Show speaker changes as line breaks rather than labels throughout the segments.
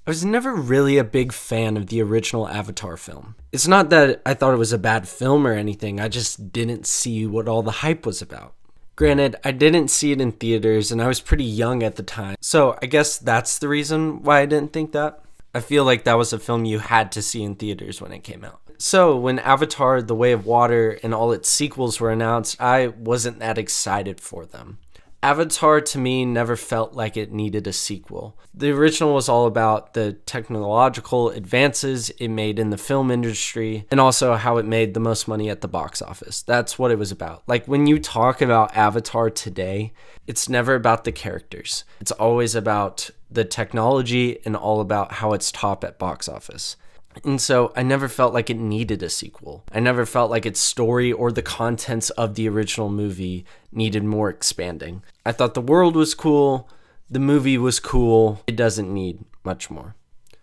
I was never really a big fan of the original Avatar film. It's not that I thought it was a bad film or anything, I just didn't see what all the hype was about. Granted, I didn't see it in theaters and I was pretty young at the time, so I guess that's the reason why I didn't think that. I feel like that was a film you had to see in theaters when it came out. So when Avatar: The Way of Water and all its sequels were announced, I wasn't that excited for them. Avatar to me never felt like it needed a sequel. The original was all about the technological advances it made in the film industry and also how it made the most money at the box office. That's what it was about. Like when you talk about Avatar today, it's never about the characters. It's always about the technology and all about how it's top at box office. And so I never felt like it needed a sequel. I never felt like its story or the contents of the original movie needed more expanding. I thought the world was cool, the movie was cool, it doesn't need much more.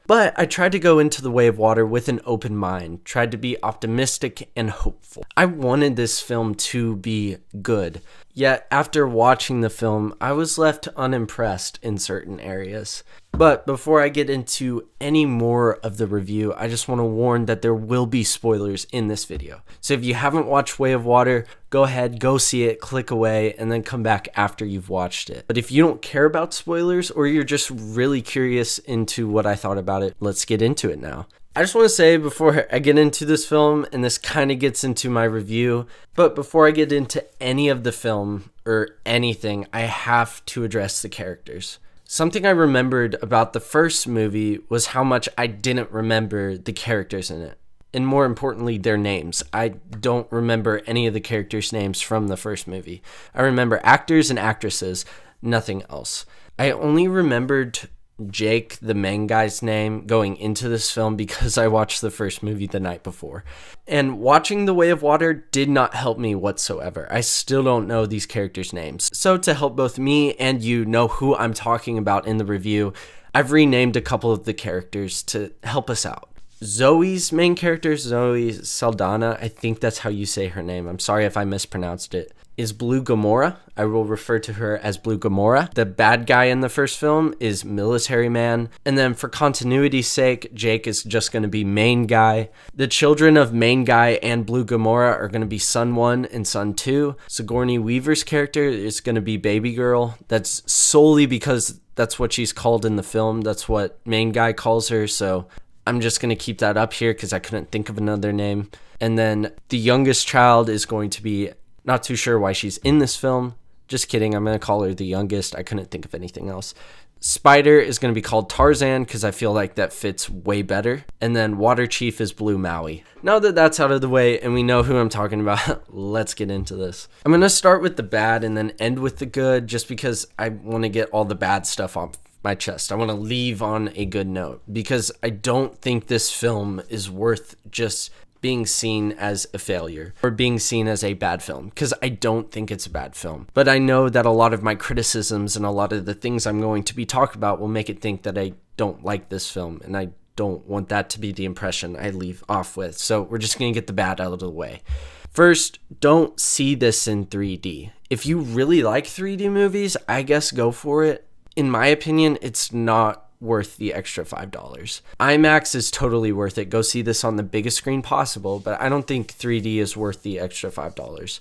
But I tried to go into The Way of Water with an open mind, tried to be optimistic and hopeful. I wanted this film to be good, yet after watching the film, I was left unimpressed in certain areas. But before I get into any more of the review, I just want to warn that there will be spoilers in this video. So if you haven't watched Way of Water, go ahead, go see it, click away, and then come back after you've watched it. But if you don't care about spoilers or you're just really curious into what I thought about it, let's get into it now. I just want to say before I get into this film, and this kind of gets into my review, but before I get into any of the film or anything, I have to address the characters. Something I remembered about the first movie was how much I didn't remember the characters in it. And more importantly, their names. I don't remember any of the characters' names from the first movie. I remember actors and actresses, nothing else. I only remembered Jake, the main guy's name, going into this film because I watched the first movie the night before. And watching The Way of Water did not help me whatsoever. I still don't know these characters' names. So to help both me and you know who I'm talking about in the review, I've renamed a couple of the characters to help us out. Zoe's main character, Zoe Saldana, I think that's how you say her name. I'm sorry if I mispronounced it. Is Blue Gamora. I will refer to her as Blue Gamora. The bad guy in the first film is Military Man. And then for continuity's sake, Jake is just going to be Main Guy. The children of Main Guy and Blue Gamora are going to be Son 1 and Son 2. Sigourney Weaver's character is going to be Baby Girl. That's solely because that's what she's called in the film. That's what Main Guy calls her. So I'm just going to keep that up here because I couldn't think of another name. And then the youngest child is going to be, not too sure why she's in this film. Just kidding. I'm going to call her the youngest. I couldn't think of anything else. Spider is going to be called Tarzan because I feel like that fits way better. And then Water Chief is Blue Maui. Now that that's out of the way and we know who I'm talking about, let's get into this. I'm going to start with the bad and then end with the good just because I want to get all the bad stuff off my chest. I want to leave on a good note because I don't think this film is worth just being seen as a failure or being seen as a bad film, because I don't think it's a bad film. But I know that a lot of my criticisms and a lot of the things I'm going to be talking about will make it think that I don't like this film, and I don't want that to be the impression I leave off with. So we're just going to get the bad out of the way. First, don't see this in 3D. If you really like 3D movies, I guess go for it. In my opinion, it's not worth the extra $5. IMAX is totally worth it. Go see this on the biggest screen possible, but I don't think 3D is worth the extra $5.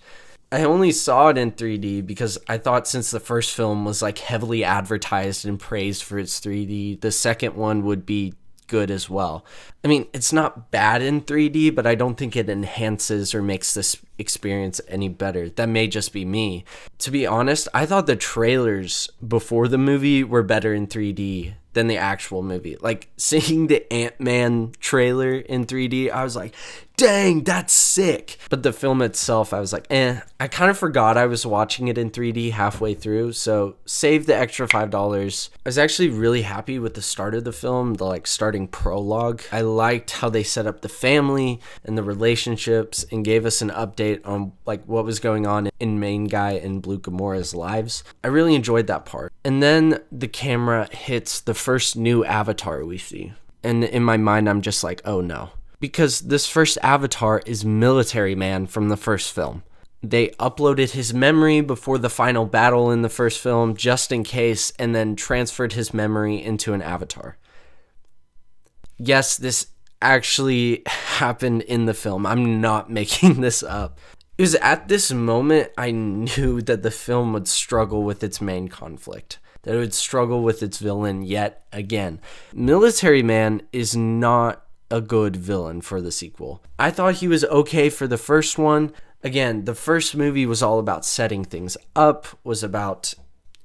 I only saw it in 3D because I thought since the first film was like heavily advertised and praised for its 3D, the second one would be good as well. I mean, it's not bad in 3D, but I don't think it enhances or makes this experience any better. That may just be me. To be honest, I thought the trailers before the movie were better in 3D than the actual movie. Like seeing the Ant-Man trailer in 3D, I was like, dang, that's sick. But the film itself, I was like, I kind of forgot I was watching it in 3D halfway through, so save the extra $5. I was actually really happy with the start of the film, the like starting prologue. I liked how they set up the family and the relationships and gave us an update on like what was going on in Main Guy and Blue Gamora's lives. I really enjoyed that part. And then the camera hits the first new avatar we see. And in my mind, I'm just like, oh no. Because this first avatar is Military Man from the first film. They uploaded his memory before the final battle in the first film just in case, and then transferred his memory into an avatar. Yes, this actually happened in the film. I'm not making this up. It was at this moment I knew that the film would struggle with its main conflict, that it would struggle with its villain yet again. Military Man is not a good villain for the sequel. I thought he was okay for the first one. Again, the first movie was all about setting things up, was about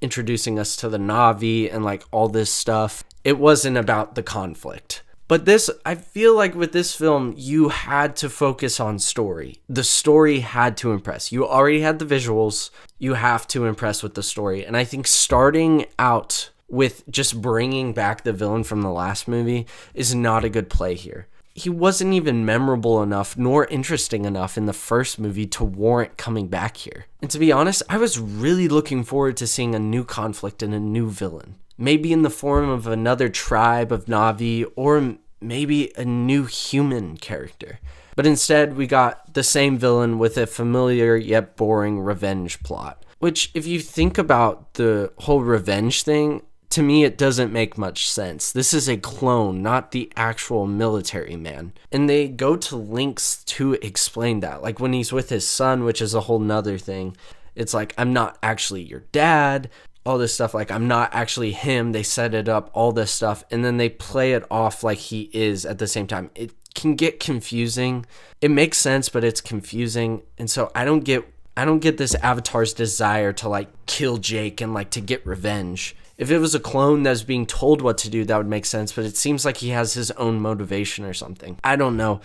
introducing us to the Na'vi and like all this stuff. It wasn't about the conflict. But this, I feel like with this film, you had to focus on story. The story had to impress. You already had the visuals. You have to impress with the story. And I think starting out with just bringing back the villain from the last movie is not a good play here. He wasn't even memorable enough nor interesting enough in the first movie to warrant coming back here. And to be honest, I was really looking forward to seeing a new conflict and a new villain. Maybe in the form of another tribe of Na'vi, or maybe a new human character. But instead, we got the same villain with a familiar yet boring revenge plot. Which, if you think about the whole revenge thing, to me it doesn't make much sense. This is a clone, not the actual military man. And they go to lengths to explain that. Like when he's with his son, which is a whole nother thing. It's like, I'm not actually your dad. All this stuff, like I'm not actually him. They set it up, all this stuff, and then they play it off like he is at the same time. It can get confusing. It makes sense, but it's confusing. And so I don't get this Avatar's desire to like kill Jake and like to get revenge. If it was a clone that's being told what to do, that would make sense, but it seems like he has his own motivation or something. I don't know.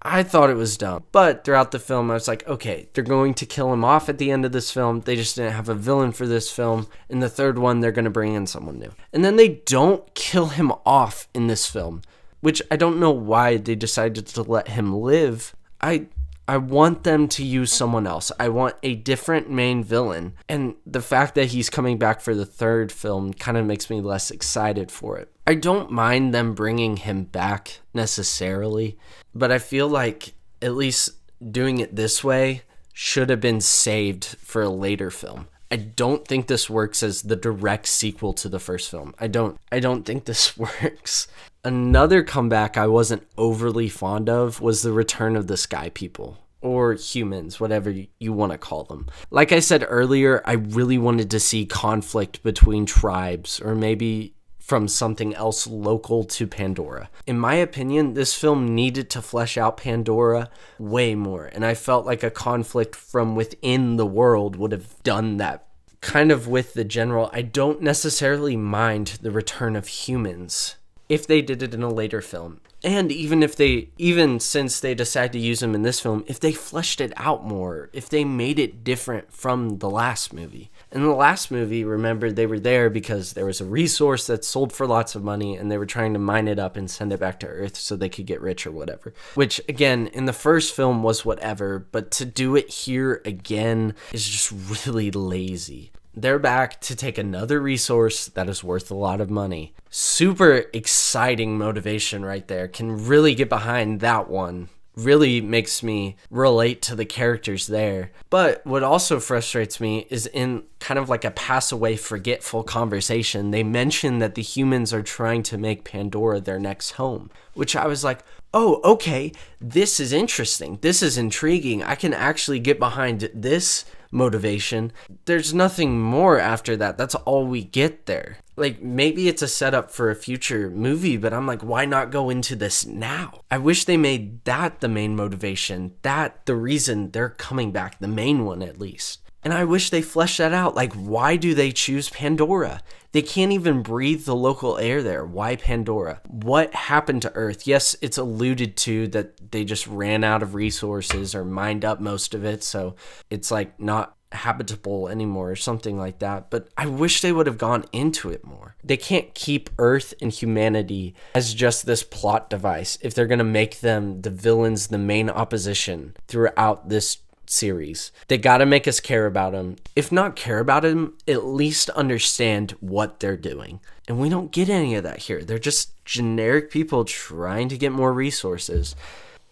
I thought it was dumb. But throughout the film, I was like, okay, they're going to kill him off at the end of this film. They just didn't have a villain for this film. In the third one, they're going to bring in someone new. And then they don't kill him off in this film, which I don't know why they decided to let him live. I want them to use someone else. I want a different main villain. And the fact that he's coming back for the third film kind of makes me less excited for it. I don't mind them bringing him back necessarily, but I feel like at least doing it this way should have been saved for a later film. I don't think this works as the direct sequel to the first film. I don't think this works. Another comeback I wasn't overly fond of was the return of the Sky People, or humans, whatever you want to call them. Like I said earlier, I really wanted to see conflict between tribes, or maybe from something else local to Pandora. In my opinion, this film needed to flesh out Pandora way more, and I felt like a conflict from within the world would have done that. Kind of with the general, I don't necessarily mind the return of humans if they did it in a later film. And even since they decided to use them in this film, if they fleshed it out more, if they made it different from the last movie. In the last movie, remember, they were there because there was a resource that sold for lots of money and they were trying to mine it up and send it back to Earth so they could get rich or whatever. Which, again, in the first film was whatever, but to do it here again is just really lazy. They're back to take another resource that is worth a lot of money. Super exciting motivation right there. Can really get behind that one. Really makes me relate to the characters there. But what also frustrates me is in kind of like a pass away forgetful conversation, they mention that the humans are trying to make Pandora their next home, which I was like, oh, okay, this is interesting. This is intriguing. I can actually get behind this motivation. There's nothing more after that. That's all we get there. Like, maybe it's a setup for a future movie, but I'm like, why not go into this now? I wish they made that the main motivation, that the reason they're coming back, the main one at least. And I wish they fleshed that out. Like, why do they choose Pandora? They can't even breathe the local air there. Why Pandora? What happened to Earth? Yes, it's alluded to that they just ran out of resources or mined up most of it, so it's like not habitable anymore or something like that. But I wish they would have gone into it more. They can't keep Earth and humanity as just this plot device if they're going to make them the villains, the main opposition throughout this series. They gotta make us care about them. If not care about them, at least understand what they're doing. And we don't get any of that here. They're just generic people trying to get more resources.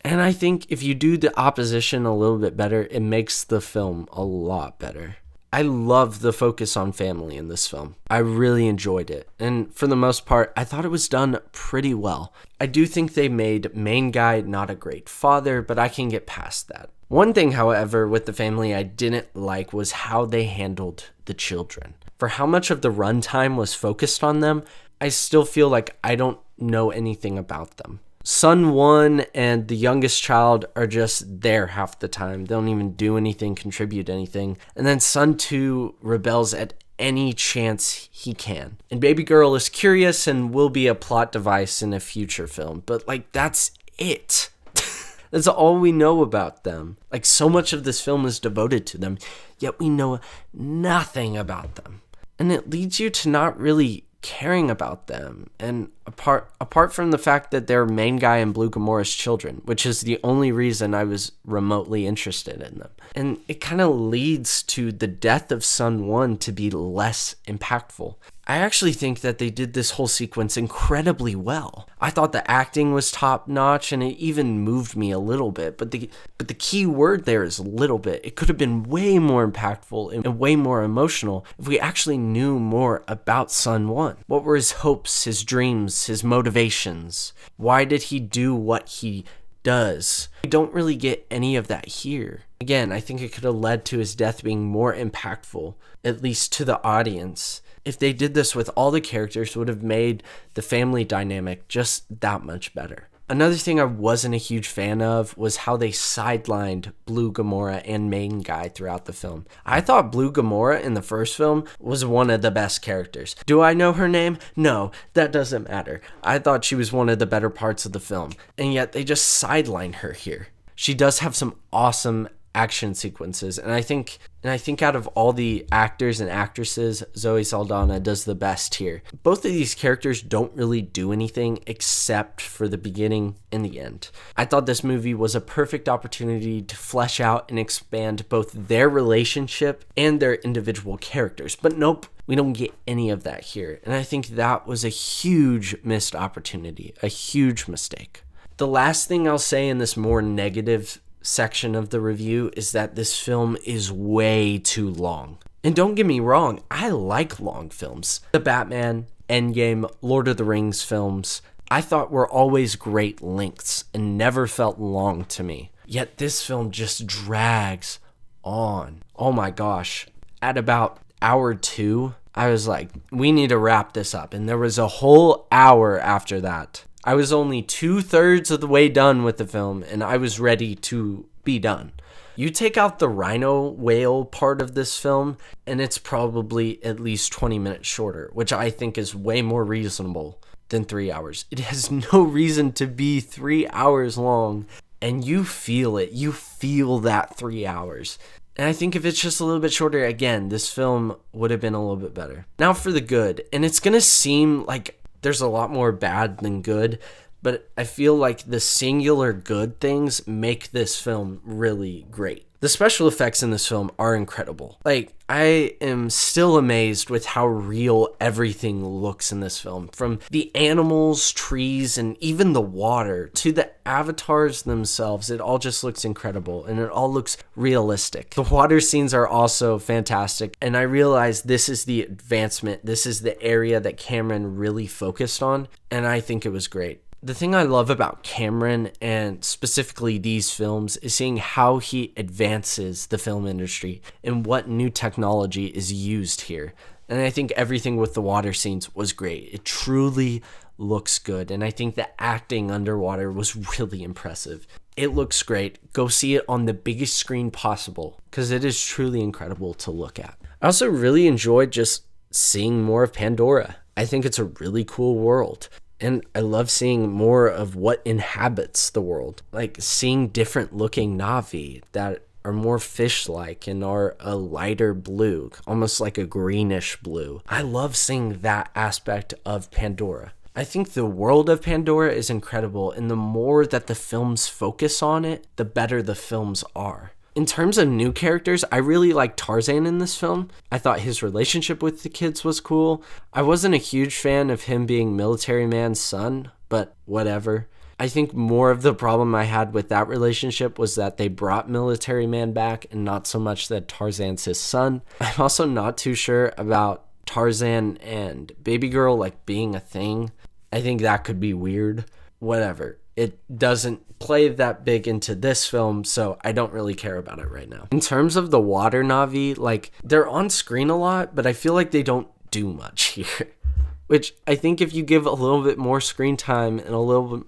And I think if you do the opposition a little bit better, it makes the film a lot better. I love the focus on family in this film. I really enjoyed it. And for the most part, I thought it was done pretty well. I do think they made main guy not a great father, but I can get past that. One thing, however, with the family I didn't like was how they handled the children. For how much of the runtime was focused on them, I still feel like I don't know anything about them. Son 1 and the youngest child are just there half the time. They don't even do anything, contribute anything. And then Son 2 rebels at any chance he can. And baby girl is curious and will be a plot device in a future film. But like, that's it. That's all we know about them. Like, so much of this film is devoted to them, yet we know nothing about them. And it leads you to not really caring about them, and apart from the fact that they're main guy and Blue Gamora's children, which is the only reason I was remotely interested in them. And it kind of leads to the death of Son 1 to be less impactful. I actually think that they did this whole sequence incredibly well. I thought the acting was top notch, and it even moved me a little bit, but the key word there is little bit. It could have been way more impactful and way more emotional if we actually knew more about Son 1. What were his hopes, his dreams, his motivations? Why did he do what he does? We don't really get any of that here. Again, I think it could have led to his death being more impactful, at least to the audience. If they did this with all the characters, it would have made the family dynamic just that much better. Another thing I wasn't a huge fan of was how they sidelined Blue Gamora and main guy throughout the film. I thought Blue Gamora in the first film was one of the best characters. Do I know her name? No, that doesn't matter. I thought she was one of the better parts of the film, and yet they just sidelined her here. She does have some awesome action sequences, and I think out of all the actors and actresses, Zoe Saldana does the best here. Both of these characters don't really do anything except for the beginning and the end. I thought this movie was a perfect opportunity to flesh out and expand both their relationship and their individual characters, but nope, we don't get any of that here, and I think that was a huge missed opportunity, a huge mistake. The last thing I'll say in this more negative section of the review is that this film is way too long. And don't get me wrong, I like long films. The Batman, Endgame, Lord of the Rings films, I thought were always great lengths and never felt long to me. Yet this film just drags on. Oh my gosh. At about hour 2, I was like, we need to wrap this up. And there was a whole hour after that. I was only 2/3 of the way done with the film, and I was ready to be done. You take out the rhino whale part of this film, and it's probably at least 20 minutes shorter, which I think is way more reasonable than 3 hours. It has no reason to be 3 hours long, and you feel it. You feel that 3 hours. And I think if it's just a little bit shorter, again, this film would have been a little bit better. Now for the good, and it's going to seem like there's a lot more bad than good, but I feel like the singular good things make this film really great. The special effects in this film are incredible. Like, I am still amazed with how real everything looks in this film. From the animals, trees, and even the water to the avatars themselves, it all just looks incredible and it all looks realistic. The water scenes are also fantastic, and I realize this is the advancement. This is the area that Cameron really focused on, and I think it was great. The thing I love about Cameron, and specifically these films, is seeing how he advances the film industry and what new technology is used here. And I think everything with the water scenes was great. It truly looks good, and I think the acting underwater was really impressive. It looks great. Go see it on the biggest screen possible, because it is truly incredible to look at. I also really enjoyed just seeing more of Pandora. I think it's a really cool world. And I love seeing more of what inhabits the world. Like seeing different looking Na'vi that are more fish-like and are a lighter blue, almost like a greenish blue. I love seeing that aspect of Pandora. I think the world of Pandora is incredible, and the more that the films focus on it, the better the films are. In terms of new characters, I really liked Tarzan in this film. I thought his relationship with the kids was cool. I wasn't a huge fan of him being Military Man's son, but whatever. I think more of the problem I had with that relationship was that they brought Military Man back and not so much that Tarzan's his son. I'm also not too sure about Tarzan and Baby Girl like being a thing. I think that could be weird. Whatever. It doesn't play that big into this film, so I don't really care about it right now. In terms of the water Na'vi, like, they're on screen a lot, but I feel like they don't do much here. Which I think if you give a little bit more screen time and a little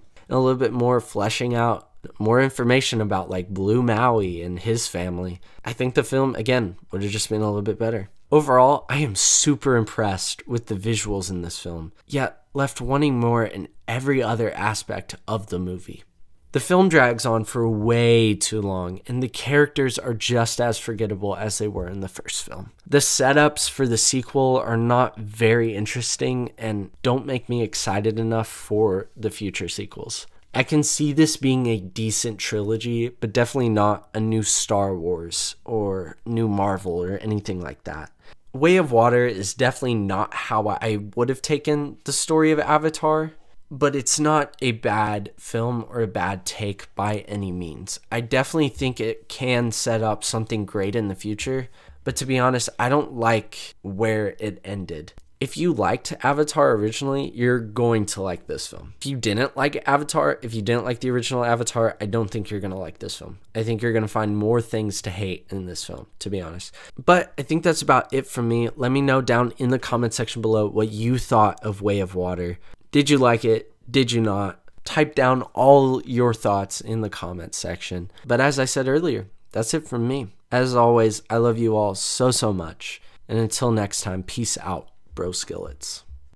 bit more fleshing out more information about like Blue Maui and his family, I think the film, again, would have just been a little bit better. Overall, I am super impressed with the visuals in this film, yet left wanting more in every other aspect of the movie. The film drags on for way too long, and the characters are just as forgettable as they were in the first film. The setups for the sequel are not very interesting and don't make me excited enough for the future sequels. I can see this being a decent trilogy, but definitely not a new Star Wars or new Marvel or anything like that. Way of Water is definitely not how I would have taken the story of Avatar, but it's not a bad film or a bad take by any means. I definitely think it can set up something great in the future, but to be honest, I don't like where it ended. If you liked Avatar originally, you're going to like this film. If you didn't like Avatar, if you didn't like the original Avatar, I don't think you're going to like this film. I think you're going to find more things to hate in this film, to be honest. But I think that's about it from me. Let me know down in the comment section below what you thought of Way of Water. Did you like it? Did you not? Type down all your thoughts in the comment section. But as I said earlier, that's it from me. As always, I love you all so much. And until next time, peace out, bro skillets.